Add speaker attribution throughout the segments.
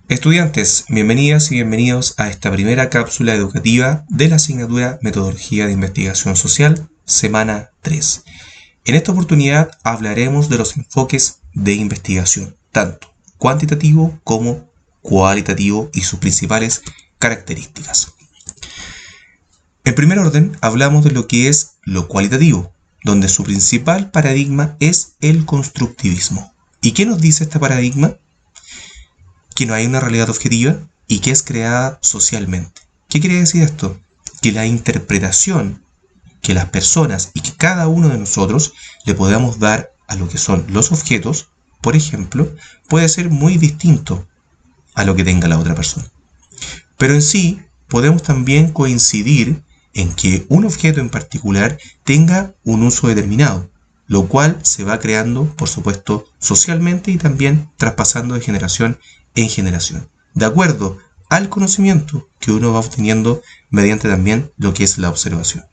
Speaker 1: Estudiantes, bienvenidas y bienvenidos a esta primera cápsula educativa de la asignatura Metodología de Investigación Social, semana 3. En esta oportunidad hablaremos de los enfoques de investigación, tanto cuantitativo como cualitativo y sus principales características. En primer orden, hablamos de lo que es lo cualitativo, donde su principal paradigma es el constructivismo. ¿Y qué nos dice este paradigma? Que no hay una realidad objetiva y que es creada socialmente. ¿Qué quiere decir esto? Que la interpretación que las personas y que cada uno de nosotros le podamos dar a lo que son los objetos, por ejemplo, puede ser muy distinto a lo que tenga la otra persona. Pero en sí, podemos también coincidir en que un objeto en particular tenga un uso determinado, lo cual se va creando, por supuesto, socialmente y también traspasando de generación en generación, de acuerdo al conocimiento que uno va obteniendo mediante también lo que es la observación.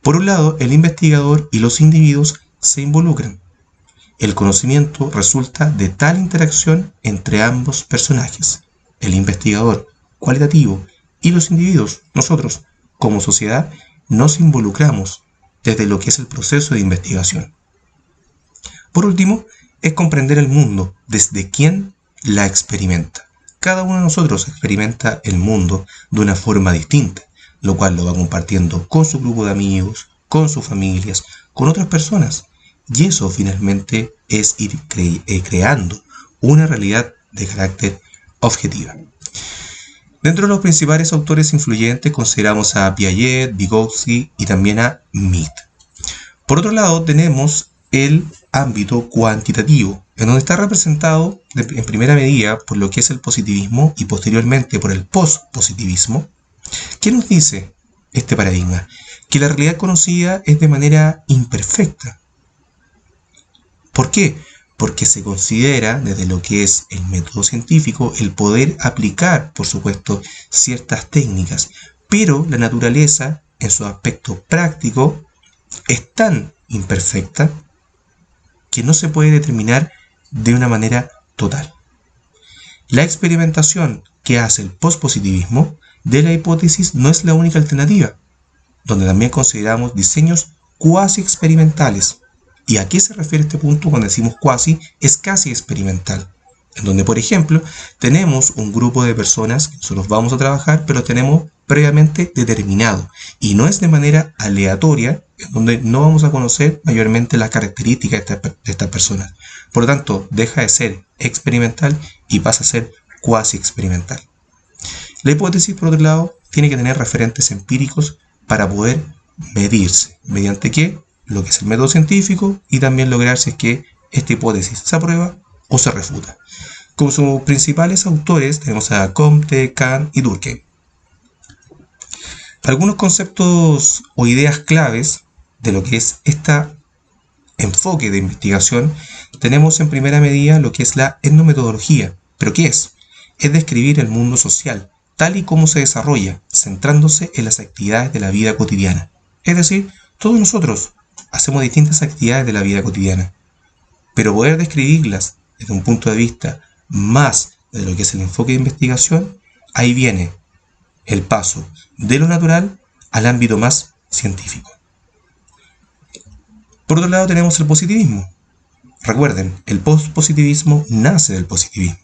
Speaker 1: Por un lado, el investigador y los individuos se involucran. El conocimiento resulta de tal interacción entre ambos personajes, el investigador cualitativo y los individuos, nosotros, como sociedad, nos involucramos desde lo que es el proceso de investigación. Por último, es comprender el mundo desde quien la experimenta. Cada uno de nosotros experimenta el mundo de una forma distinta, lo cual lo va compartiendo con su grupo de amigos, con sus familias, con otras personas. Y eso finalmente es ir creando una realidad de carácter objetiva. Dentro de los principales autores influyentes consideramos a Piaget, Vygotsky y también a Mead. Por otro lado tenemos el ámbito cuantitativo, en donde está representado en primera medida por lo que es el positivismo y posteriormente por el postpositivismo. ¿Qué nos dice este paradigma? Que la realidad conocida es de manera imperfecta. ¿Por qué? Porque se considera desde lo que es el método científico el poder aplicar, por supuesto, ciertas técnicas, pero la naturaleza en su aspecto práctico es tan imperfecta que no se puede determinar de una manera total. La experimentación que hace el pospositivismo de la hipótesis no es la única alternativa, donde también consideramos diseños cuasi experimentales. ¿Y a qué se refiere este punto cuando decimos cuasi? Es casi experimental, en donde, por ejemplo, tenemos un grupo de personas que nosotros vamos a trabajar, pero tenemos previamente determinado, y no es de manera aleatoria, en donde no vamos a conocer mayormente las características de estas personas. Por lo tanto, deja de ser experimental y pasa a ser cuasi experimental. La hipótesis, por otro lado, tiene que tener referentes empíricos para poder medirse. ¿Mediante qué? Lo que es el método científico y también lograr si es que esta hipótesis se aprueba o se refuta. Como sus principales autores tenemos a Comte, Kant y Durkheim. Algunos conceptos o ideas claves de lo que es este enfoque de investigación tenemos en primera medida lo que es la etnometodología. ¿Pero qué es? Es describir el mundo social tal y como se desarrolla, centrándose en las actividades de la vida cotidiana. Es decir, todos nosotros hacemos distintas actividades de la vida cotidiana, pero poder describirlas desde un punto de vista más de lo que es el enfoque de investigación, ahí viene el paso de lo natural al ámbito más científico. Por otro lado tenemos el positivismo. Recuerden, el postpositivismo nace del positivismo.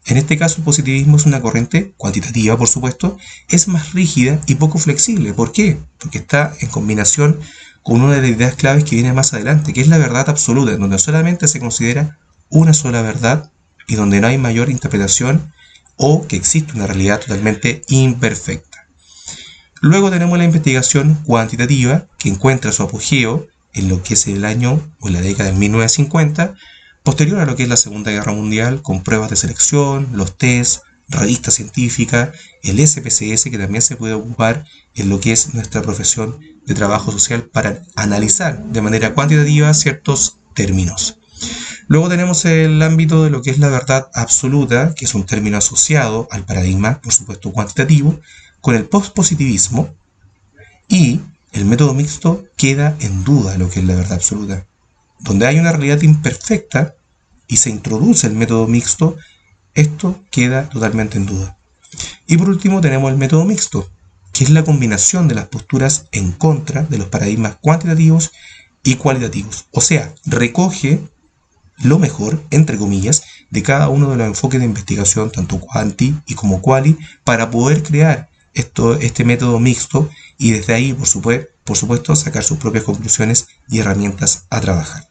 Speaker 1: En este caso el positivismo es una corriente cuantitativa, por supuesto, es más rígida y poco flexible. ¿Por qué? Porque está en combinación con una de las ideas claves que viene más adelante, que es la verdad absoluta, en donde solamente se considera una sola verdad y donde no hay mayor interpretación o que existe una realidad totalmente imperfecta. Luego tenemos la investigación cuantitativa, que encuentra su apogeo en lo que es el año o en la década de 1950, posterior a lo que es la Segunda Guerra Mundial, con pruebas de selección, los test, revistas científicas, el SPSS, que también se puede ocupar en lo que es nuestra profesión de trabajo social para analizar de manera cuantitativa ciertos términos. Luego tenemos el ámbito de lo que es la verdad absoluta, que es un término asociado al paradigma, por supuesto, cuantitativo, con el postpositivismo, y el método mixto queda en duda lo que es la verdad absoluta. Donde hay una realidad imperfecta y se introduce el método mixto, Esto queda totalmente en duda. Y por último tenemos el método mixto, que es la combinación de las posturas en contra de los paradigmas cuantitativos y cualitativos. O sea, recoge lo mejor, entre comillas, de cada uno de los enfoques de investigación, tanto cuanti y como quali, para poder crear este método mixto y desde ahí, por supuesto, sacar sus propias conclusiones y herramientas a trabajar.